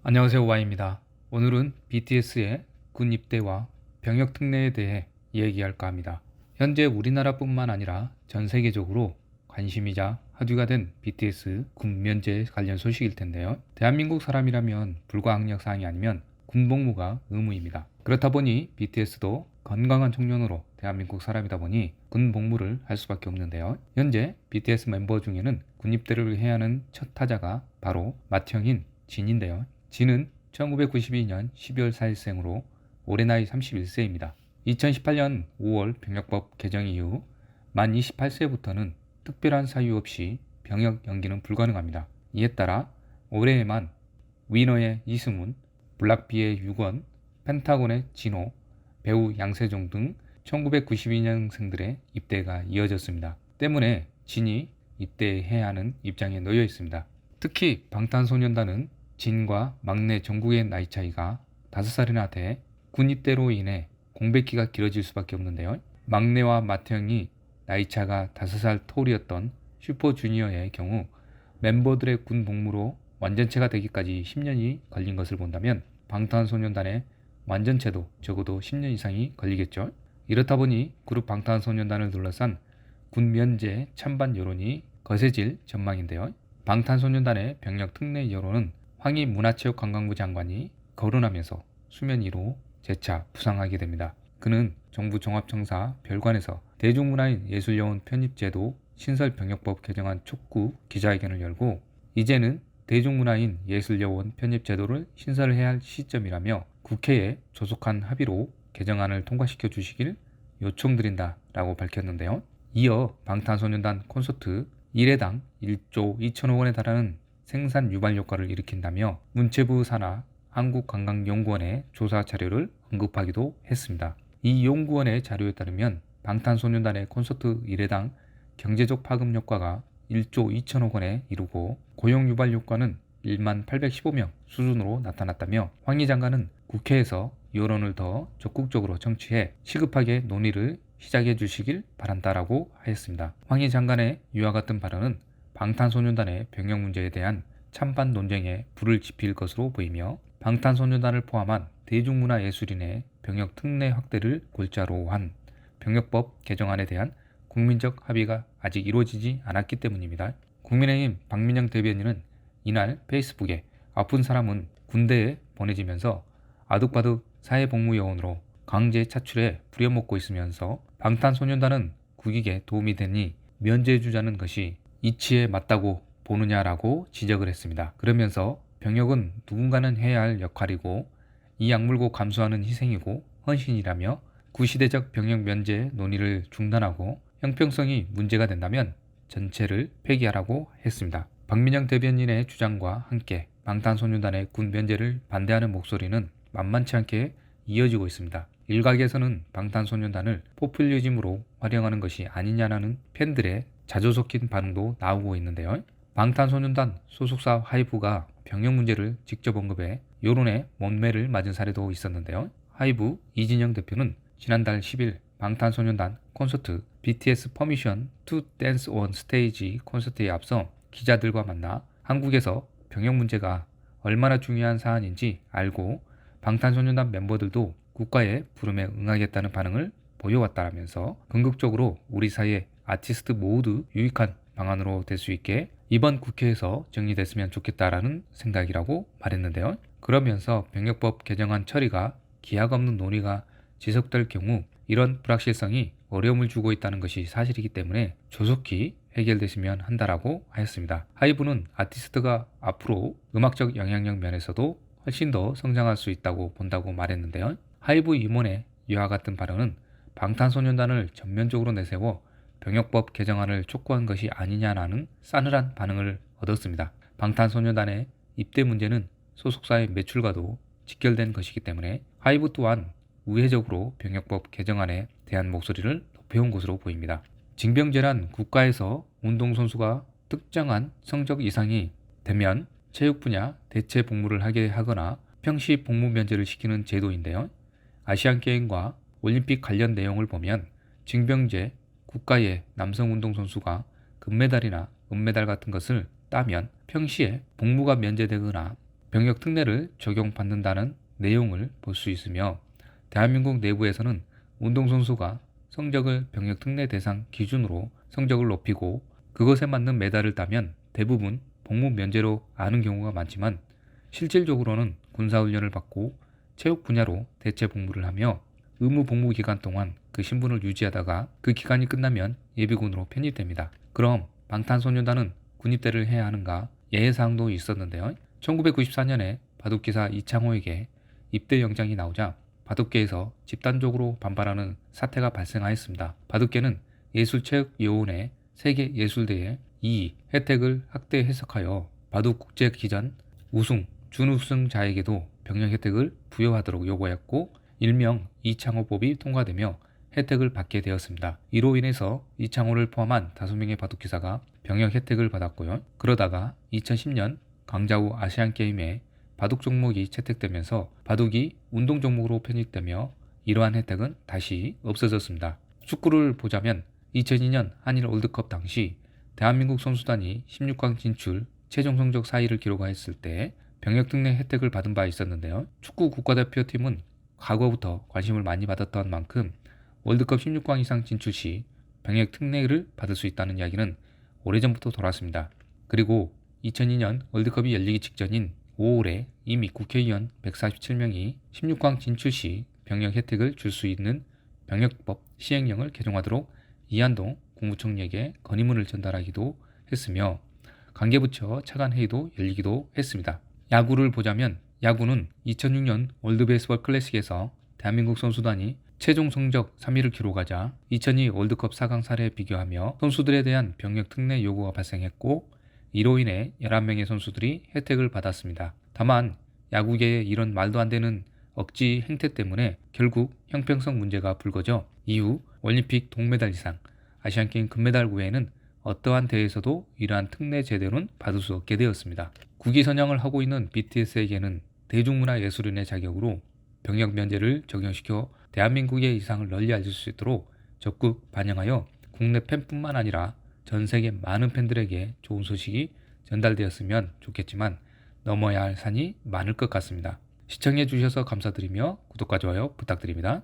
안녕하세요, Y입니다. 오늘은 BTS의 군 입대와 병역 특례에 대해 얘기할까 합니다. 현재 우리나라뿐만 아니라 전 세계적으로 관심이자 화두가 된 BTS 군 면제 관련 소식일 텐데요. 대한민국 사람이라면 불가항력 사항이 아니면 군 복무가 의무입니다. 그렇다 보니 BTS도 건강한 청년으로 대한민국 사람이다 보니 군 복무를 할 수밖에 없는데요. 현재 BTS 멤버 중에는 군 입대를 해야 하는 첫 타자가 바로 맏형인 진인데요. 진은 1992년 12월 4일생으로 올해 나이 31세입니다. 2018년 5월 병역법 개정 이후 만 28세부터는 특별한 사유 없이 병역 연기는 불가능합니다. 이에 따라 올해에만 위너의 이승훈, 블락비의 유건, 펜타곤의 진호, 배우 양세종 등 1992년생들의 입대가 이어졌습니다. 때문에 진이 입대해야 하는 입장에 놓여 있습니다. 특히 방탄소년단은 진과 막내 정국의 나이 차이가 5살이나 돼 군 입대로 인해 공백기가 길어질 수밖에 없는데요. 막내와 맏형이 나이차가 5살 터울이었던 슈퍼주니어의 경우 멤버들의 군 복무로 완전체가 되기까지 10년이 걸린 것을 본다면 방탄소년단의 완전체도 적어도 10년 이상이 걸리겠죠. 이렇다 보니 그룹 방탄소년단을 둘러싼 군 면제 찬반 여론이 거세질 전망인데요. 방탄소년단의 병역 특례 여론은 황희 문화체육관광부 장관이 거론하면서 수면 위로 재차 부상하게 됩니다. 그는 정부 종합청사 별관에서 대중문화인 예술여원 편입제도 신설병역법 개정안 촉구 기자회견을 열고 이제는 대중문화인 예술여원 편입제도를 신설해야 할 시점이라며 국회에 조속한 합의로 개정안을 통과시켜 주시길 요청드린다라고 밝혔는데요. 이어 방탄소년단 콘서트 1회당 1조 2천억 원에 달하는 생산 유발 효과를 일으킨다며 문체부 산하 한국관광연구원의 조사 자료를 언급하기도 했습니다. 이 연구원의 자료에 따르면 방탄소년단의 콘서트 1회당 경제적 파급 효과가 1조 2천억 원에 이르고 고용 유발 효과는 1만 815명 수준으로 나타났다며 황희 장관은 국회에서 여론을 더 적극적으로 청취해 시급하게 논의를 시작해 주시길 바란다라고 하였습니다. 황희 장관의 이와 같은 발언은 방탄소년단의 병역 문제에 대한 찬반 논쟁에 불을 지필 것으로 보이며 방탄소년단을 포함한 대중문화예술인의 병역 특례 확대를 골자로 한 병역법 개정안에 대한 국민적 합의가 아직 이루어지지 않았기 때문입니다. 국민의힘 박민영 대변인은 이날 페이스북에 아픈 사람은 군대에 보내지면서 아득바득 사회복무요원으로 강제 차출해 부려먹고 있으면서 방탄소년단은 국익에 도움이 되니 면제해주자는 것이 이치에 맞다고 보느냐라고 지적을 했습니다. 그러면서 병역은 누군가는 해야 할 역할이고 이 악물고 감수하는 희생이고 헌신이라며 구시대적 병역 면제 논의를 중단하고 형평성이 문제가 된다면 전체를 폐기하라고 했습니다. 박민영 대변인의 주장과 함께 방탄소년단의 군 면제를 반대하는 목소리는 만만치 않게 이어지고 있습니다. 일각에서는 방탄소년단을 포퓰리즘으로 활용하는 것이 아니냐라는 팬들의 자주 섞인 반응도 나오고 있는데요. 방탄소년단 소속사 하이브가 병역 문제를 직접 언급해 여론의 못매를 맞은 사례도 있었는데요. 하이브 이진영 대표는 지난달 10일 방탄소년단 콘서트 BTS Permission to Dance on Stage 콘서트에 앞서 기자들과 만나 한국에서 병역 문제가 얼마나 중요한 사안인지 알고 방탄소년단 멤버들도 국가의 부름에 응하겠다는 반응을 보여왔다라면서 궁극적으로 우리 사이에 아티스트 모두 유익한 방안으로 될 수 있게 이번 국회에서 정리됐으면 좋겠다라는 생각이라고 말했는데요. 그러면서 병역법 개정안 처리가 기약 없는 논의가 지속될 경우 이런 불확실성이 어려움을 주고 있다는 것이 사실이기 때문에 조속히 해결됐으면 한다라고 하였습니다. 하이브는 아티스트가 앞으로 음악적 영향력 면에서도 훨씬 더 성장할 수 있다고 본다고 말했는데요. 하이브 임원의 이와 같은 발언은 방탄소년단을 전면적으로 내세워 병역법 개정안을 촉구한 것이 아니냐라는 싸늘한 반응을 얻었습니다. 방탄소년단의 입대 문제는 소속사의 매출과도 직결된 것이기 때문에 하이브 또한 우회적으로 병역법 개정안에 대한 목소리를 높여온 것으로 보입니다. 징병제란 국가에서 운동선수가 특정한 성적 이상이 되면 체육 분야 대체 복무를 하게 하거나 평시 복무 면제를 시키는 제도인데요. 아시안게임과 올림픽 관련 내용을 보면 징병제 국가의 남성 운동선수가 금메달이나 은메달 같은 것을 따면 평시에 복무가 면제되거나 병역 특례를 적용받는다는 내용을 볼 수 있으며 대한민국 내부에서는 운동선수가 성적을 병역 특례 대상 기준으로 성적을 높이고 그것에 맞는 메달을 따면 대부분 복무 면제로 아는 경우가 많지만 실질적으로는 군사훈련을 받고 체육 분야로 대체 복무를 하며 의무 복무 기간 동안 그 신분을 유지하다가 그 기간이 끝나면 예비군으로 편입됩니다. 그럼 방탄소년단은 군입대를 해야 하는가 예외사항도 있었는데요. 1994년에 바둑기사 이창호에게 입대 영장이 나오자 바둑계에서 집단적으로 반발하는 사태가 발생하였습니다. 바둑계는 예술체육위원회 세계예술대회 2 혜택을 확대 해석하여 바둑국제기전 우승, 준우승자에게도 병역 혜택을 부여하도록 요구하였고 일명 이창호법이 통과되며 혜택을 받게 되었습니다. 이로 인해서 이창호를 포함한 5명의 바둑기사가 병역 혜택을 받았고요. 그러다가 2010년 광저우 아시안게임에 바둑 종목이 채택되면서 바둑이 운동 종목으로 편입되며 이러한 혜택은 다시 없어졌습니다. 축구를 보자면 2002년 한일 월드컵 당시 대한민국 선수단이 16강 진출 최종 성적 4위를 기록하였을 때 병역 특례 혜택을 받은 바 있었는데요. 축구 국가대표팀은 과거부터 관심을 많이 받았던 만큼 월드컵 16강 이상 진출 시 병역 특례를 받을 수 있다는 이야기는 오래전부터 돌았습니다. 그리고 2002년 월드컵이 열리기 직전인 5월에 이미 국회의원 147명이 16강 진출 시 병역 혜택을 줄 수 있는 병역법 시행령을 개정하도록 이한동 국무총리에게 건의문을 전달하기도 했으며 관계부처 차관회의도 열리기도 했습니다. 야구를 보자면 야구는 2006년 월드베이스볼 클래식에서 대한민국 선수단이 최종 성적 3위를 기록하자 2002 월드컵 4강 사례에 비교하며 선수들에 대한 병역 특례 요구가 발생했고 이로 인해 11명의 선수들이 혜택을 받았습니다. 다만 야구계의 이런 말도 안 되는 억지 행태 때문에 결국 형평성 문제가 불거져 이후 올림픽 동메달 이상, 아시안게임 금메달 외에는 어떠한 대회에서도 이러한 특례 제도는 받을 수 없게 되었습니다. 국위 선양을 하고 있는 BTS에게는 대중문화예술인의 자격으로 병역 면제를 적용시켜 대한민국의 이상을 널리 알릴 수 있도록 적극 반영하여 국내 팬뿐만 아니라 전 세계 많은 팬들에게 좋은 소식이 전달되었으면 좋겠지만 넘어야 할 산이 많을 것 같습니다. 시청해 주셔서 감사드리며 구독과 좋아요 부탁드립니다.